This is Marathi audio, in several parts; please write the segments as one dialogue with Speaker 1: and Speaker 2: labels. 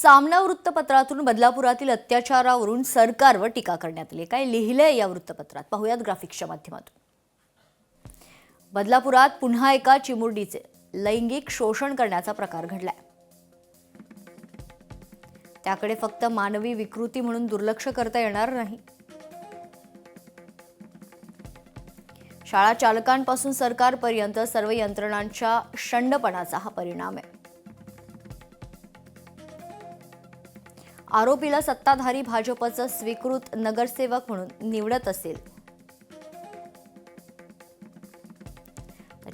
Speaker 1: सामना वृत्तपत्रातून बदलापुरातील अत्याचारावरून सरकारवर टीका करण्यात आली। काय लिहिलंय या वृत्तपत्रात पाहूयात ग्राफिक्सच्या माध्यमातून। बदलापुरात पुन्हा एका चिमुरडीचे लैंगिक शोषण करण्याचा प्रकार घडलाय। त्याकडे फक्त मानवी विकृती म्हणून दुर्लक्ष करता येणार नाही। शाळा चालकांपासून सरकारपर्यंत सर्व यंत्रणांच्या शंडपणाचा हा परिणाम आहे। आरोपीला सत्ताधारी भाजपचा स्वीकृत नगरसेवक म्हणून निवडत असेल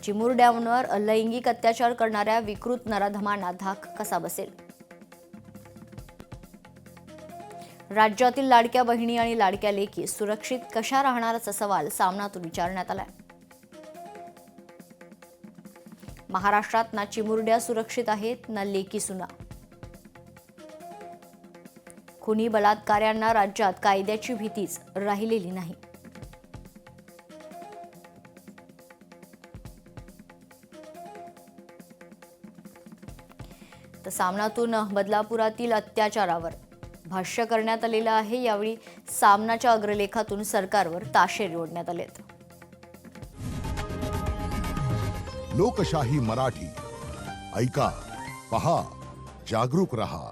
Speaker 1: चिमुरड्यांवर लैंगिक अत्याचार करणाऱ्या विकृत नराधमांना धाक कसा बसेल। राज्यातील लाडक्या बहिणी आणि लाडक्या लेकी सुरक्षित कशा राहणारचा सवाल सामनातून विचारण्यात आलाय। महाराष्ट्रात ना चिमुरड्या सुरक्षित आहेत ना लेकी सुना। खुनी बलात्काऱ्यांना राज्यात कायद्याची भीतीच राहिलेली नाही। तर सामनातून बदलापुरातील अत्याचारावर भाष्य करण्यात आलेलं आहे। यावेळी सामनाच्या अग्रलेखातून सरकारवर ताशेरे ओढण्यात आलेत।
Speaker 2: लोकशाही मराठी ऐका, पहा, जागरूक रहा।